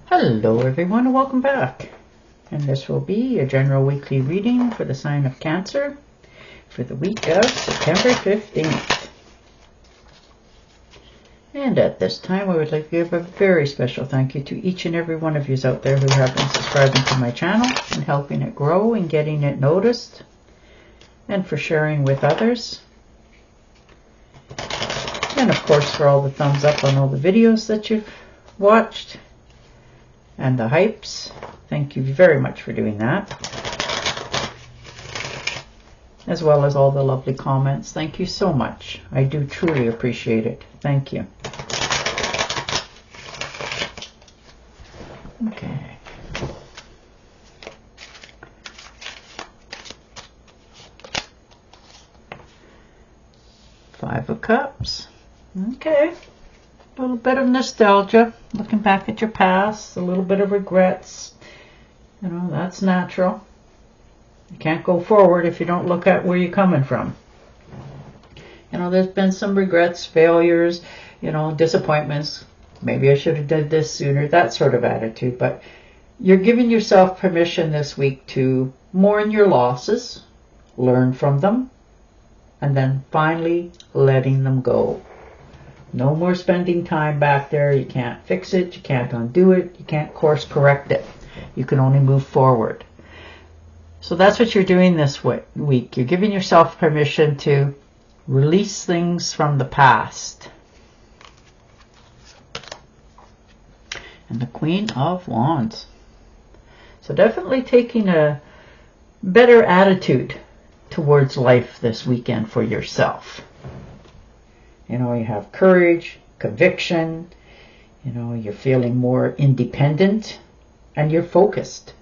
Hello everyone and welcome back. And this will be a general weekly reading for the sign of Cancer for the week of September 15th. And at this time I would like to give a very special thank you to each and every one of you out there who have been subscribing to my channel and helping it grow and getting it noticed, and for sharing with others. And of course for all the thumbs up on all the videos that you've watched. And the hypes. Thank you very much for doing that. As well as all the lovely comments. Thank you so much. I do truly appreciate it. Thank you. Okay. Five of Cups. Okay. A little bit of nostalgia, looking back at your past, a little bit of regrets. You know, that's natural. You can't go forward if you don't look at where you're coming from. You know, there's been some regrets, failures, you know, disappointments. Maybe I should have done this sooner, that sort of attitude. But you're giving yourself permission this week to mourn your losses, learn from them, and then finally letting them go. No more spending time back there. You can't fix it. You can't undo it. You can't course correct it. You can only move forward. So that's what you're doing this week. You're giving yourself permission to release things from the past. And the Queen of Wands. So definitely taking a better attitude towards life this weekend for yourself. You know, you have courage, conviction, you know, you're feeling more independent, and you're focused.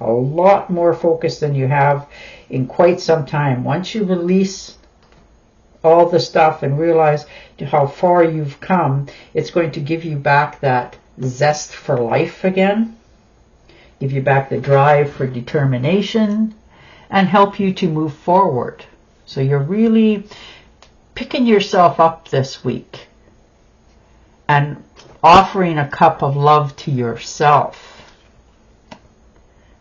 A lot more focused than you have in quite some time. Once you release all the stuff and realize how far you've come, it's going to give you back that zest for life again, give you back the drive for determination, and help you to move forward. So you're really picking yourself up this week and offering a cup of love to yourself.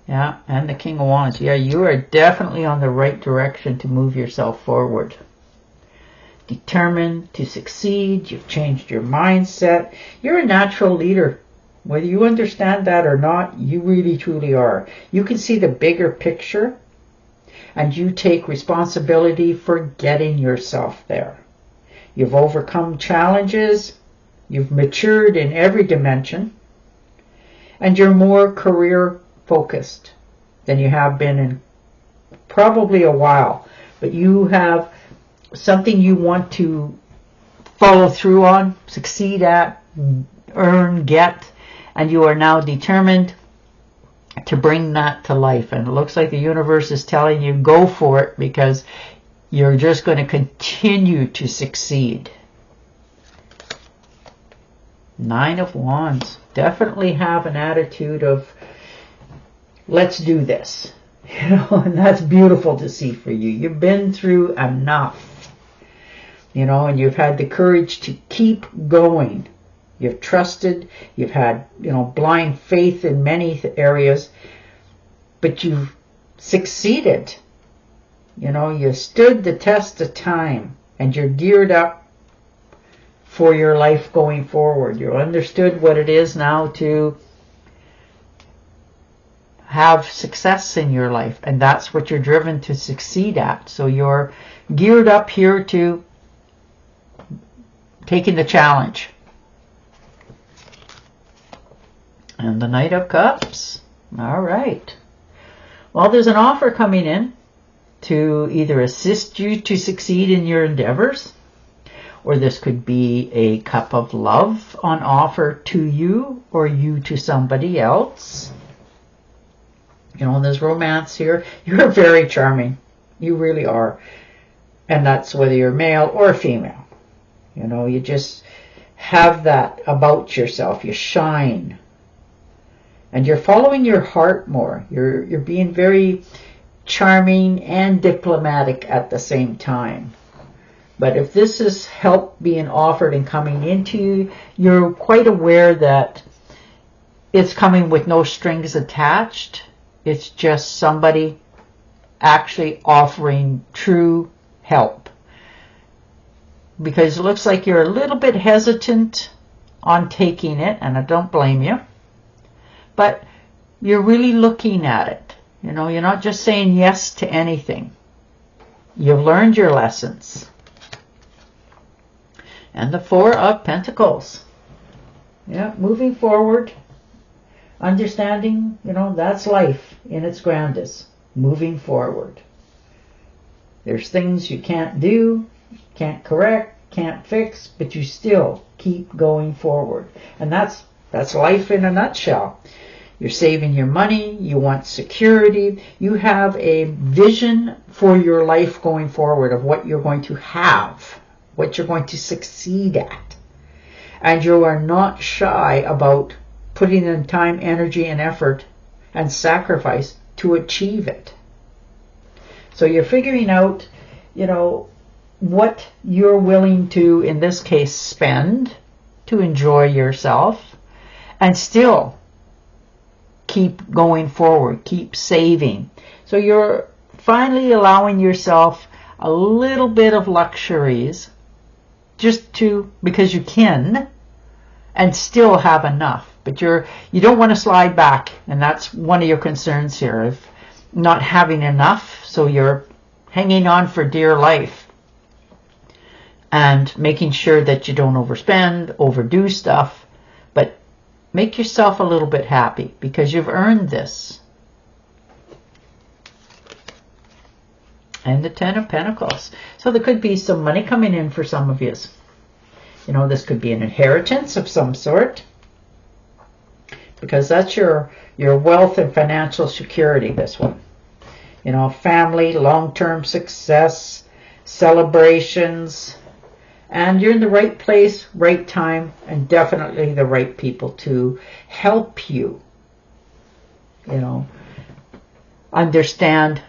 Yeah, and the King of Wands. Yeah, you are definitely on the right direction to move yourself forward. Determined to succeed. You've changed your mindset. You're a natural leader. Whether you understand that or not, you really truly are. You can see the bigger picture. And you take responsibility for getting yourself there. You've overcome challenges. You've matured in every dimension. And you're more career focused than you have been in probably a while. But you have something you want to follow through on, succeed at, earn, get. And you are now determined to bring that to life. And it looks like the universe is telling you go for it, because you're just going to continue to succeed. Nine of Wands. Definitely have an attitude of let's do this. You know, and that's beautiful to see for you. You've been through enough. You know, and you've had the courage to keep going. You've trusted, you've had, you know, blind faith in many areas, but you've succeeded. You know, you stood the test of time, and you're geared up for your life going forward. You understood what it is now to have success in your life, and that's what you're driven to succeed at. So you're geared up here to taking the challenge. And the Knight of Cups. All right. Well, there's an offer coming in to either assist you to succeed in your endeavors, or this could be a cup of love on offer to you, or you to somebody else. You know, there's romance here. You're very charming. You really are. And that's whether you're male or female. You know, you just have that about yourself. You shine. And you're following your heart more. You're being very charming and diplomatic at the same time. But if this is help being offered and coming into you, you're quite aware that it's coming with no strings attached. It's just somebody actually offering true help. Because it looks like you're a little bit hesitant on taking it, and I don't blame you. But you're really looking at it. You know, you're not just saying yes to anything. You've learned your lessons. And the Four of Pentacles. Yeah, moving forward. Understanding, you know, that's life in its grandest. Moving forward. There's things you can't do, can't correct, can't fix, but you still keep going forward. And that's life in a nutshell. You're saving your money, you want security, you have a vision for your life going forward of what you're going to have, what you're going to succeed at. And you are not shy about putting in time, energy, and effort and sacrifice to achieve it. So you're figuring out, you know, what you're willing to, in this case, spend to enjoy yourself and still keep going forward, keep saving. So you're finally allowing yourself a little bit of luxuries just because you can and still have enough. But you don't want to slide back, and that's one of your concerns here, of not having enough. So you're hanging on for dear life and making sure that you don't overspend, overdo stuff, but make yourself a little bit happy because you've earned this. And the Ten of Pentacles. So there could be some money coming in for some of you. You know, this could be an inheritance of some sort, because that's your wealth and financial security, this one. You know, family, long-term success, celebrations, and you're in the right place, right time, and definitely the right people to help you, you know, understand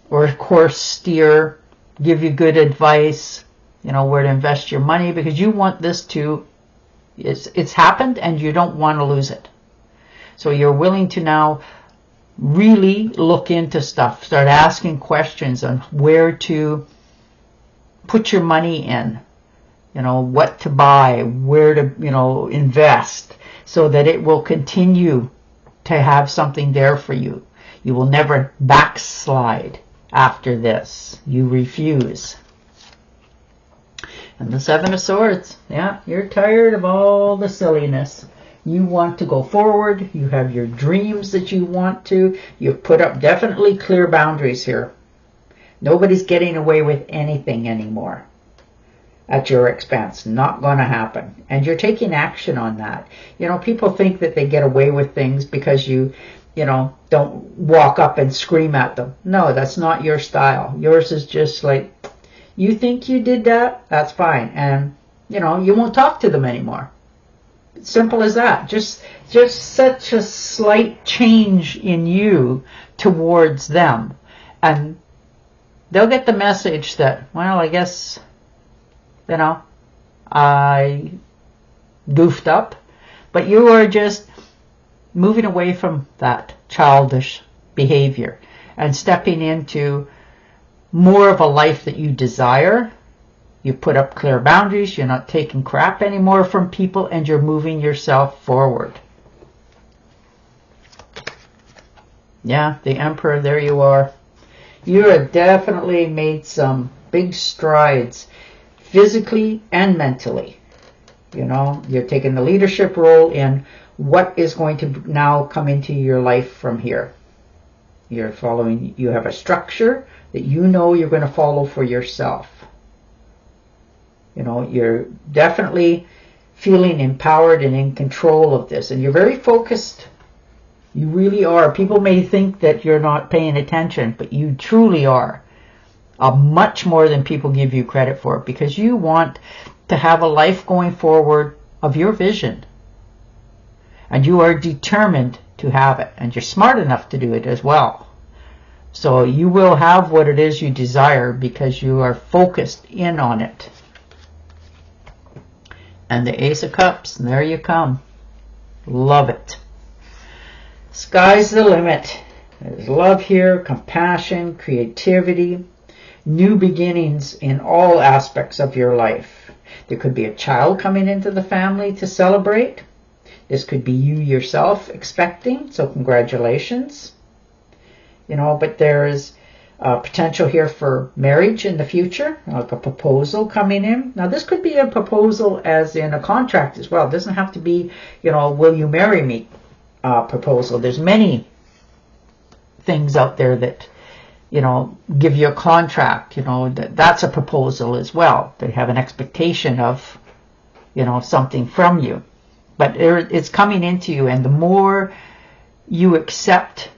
or, of course, steer, give you good advice, you know, where to invest your money, because you want this to, it's happened and you don't want to lose it. So you're willing to now really look into stuff, start asking questions on where to put your money in, you know, what to buy, where to, you know, invest, so that it will continue to have something there for you. You will never backslide after this. You refuse. And the Seven of Swords. Yeah, you're tired of all the silliness. You want to go forward. You have your dreams that you want to. You've put up definitely clear boundaries here. Nobody's getting away with anything anymore at your expense. Not going to happen. And you're taking action on that. You know, people think that they get away with things because you know, don't walk up and scream at them. No, that's not your style. Yours is just like, you think you did that? That's fine. And, you know, you won't talk to them anymore. Simple as that. Just such a slight change in you towards them. And they'll get the message that, well, I guess, you know, I goofed up. But you are just moving away from that childish behavior and stepping into more of a life that you desire. You put up clear boundaries. You're not taking crap anymore from people, and you're moving yourself forward. Yeah, the Emperor, there you are. You have definitely made some big strides physically and mentally. You know, you're taking the leadership role in what is going to now come into your life from here. You're following, you have a structure that you know you're going to follow for yourself. You know, you're definitely feeling empowered and in control of this. And you're very focused. You really are. People may think that you're not paying attention, but you truly are. Much more than people give you credit for, because you want to have a life going forward of your vision. And you are determined to have it. And you're smart enough to do it as well. So you will have what it is you desire because you are focused in on it. And the Ace of Cups, there you come. Love it. Sky's the limit. There's love here, compassion, creativity, new beginnings in all aspects of your life. There could be a child coming into the family to celebrate. This could be you yourself expecting, so congratulations. But there is potential here for marriage in the future, like a proposal coming in. Now, this could be a proposal as in a contract as well. It doesn't have to be, will you marry me proposal. There's many things out there that, give you a contract, that's a proposal as well. They have an expectation of, something from you. But it's coming into you, and the more you accept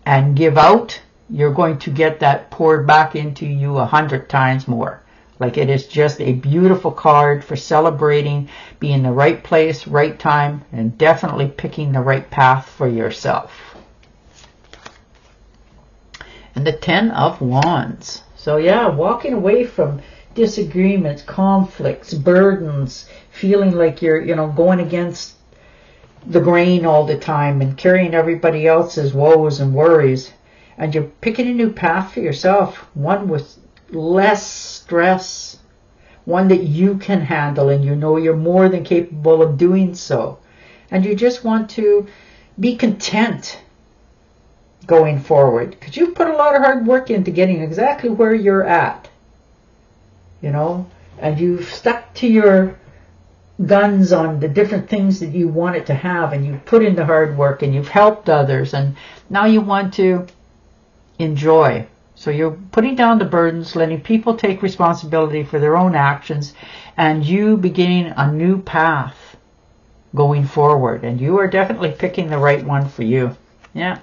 and give out, you're going to get that poured back into you 100 times more. Like, it is just a beautiful card for celebrating, being in the right place, right time, and definitely picking the right path for yourself. And the 10 of Wands. So yeah, walking away from disagreements, conflicts, burdens, feeling like you're, going against the grain all the time and carrying everybody else's woes and worries. And you're picking a new path for yourself, one with less stress, one that you can handle, and you're more than capable of doing so. And you just want to be content going forward, because you've put a lot of hard work into getting exactly where you're at, and you've stuck to your guns on the different things that you want it to have, and you've put in the hard work, and you've helped others, and now you want to enjoy. So you're putting down the burdens, letting people take responsibility for their own actions, and you beginning a new path going forward. And you are definitely picking the right one for you. Yeah.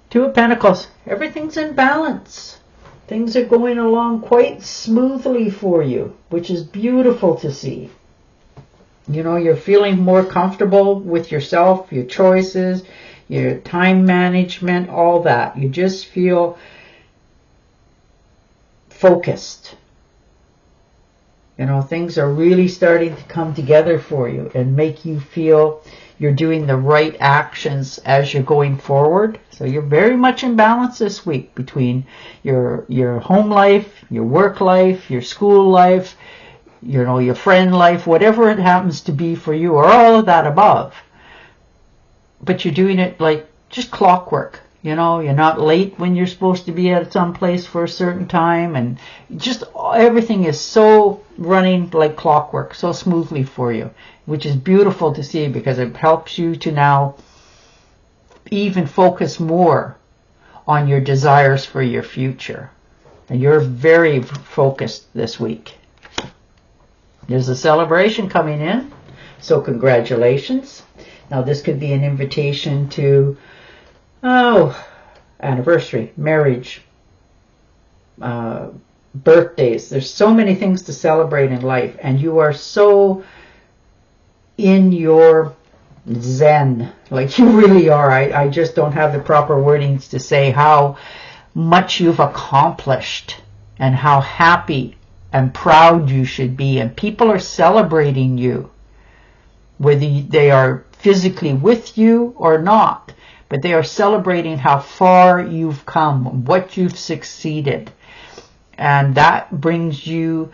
2 of Pentacles. Everything's in balance. Things are going along quite smoothly for you, which is beautiful to see. You're feeling more comfortable with yourself, your choices, your time management, all that. You just feel focused. Things are really starting to come together for you and make you feel you're doing the right actions as you're going forward. So you're very much in balance this week between your home life, your work life, your school life, your friend life, whatever it happens to be for you, or all of that above. But you're doing it like just clockwork. You're not late when you're supposed to be at some place for a certain time, and just everything is so running like clockwork, so smoothly for you, which is beautiful to see, because it helps you to now even focus more on your desires for your future. And you're very focused this week. There's a celebration coming in, so congratulations. Now, this could be an invitation to, anniversary, marriage, birthdays. There's so many things to celebrate in life, and you are so in your zen, like you really are. I just don't have the proper wordings to say how much you've accomplished and how happy and proud you should be. And people are celebrating you, whether they are physically with you or not, but they are celebrating how far you've come, what you've succeeded. And that brings you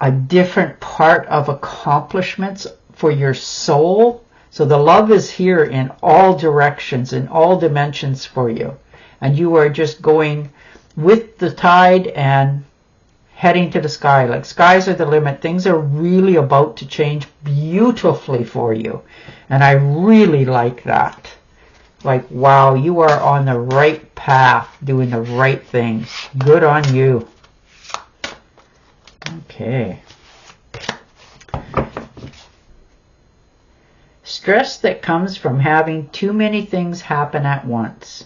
a different part of accomplishments for your soul. So the love is here in all directions, in all dimensions for you. And you are just going with the tide and heading to the sky. Like, skies are the limit. Things are really about to change beautifully for you. And I really like that. Like, wow, you are on the right path, doing the right things. Good on you. Okay. Stress that comes from having too many things happen at once.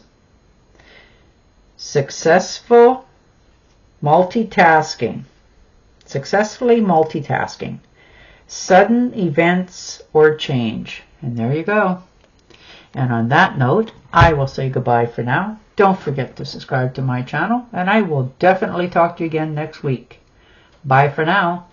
Successfully multitasking. Sudden events or change. And there you go. And on that note, I will say goodbye for now. Don't forget to subscribe to my channel, and I will definitely talk to you again next week. Bye for now.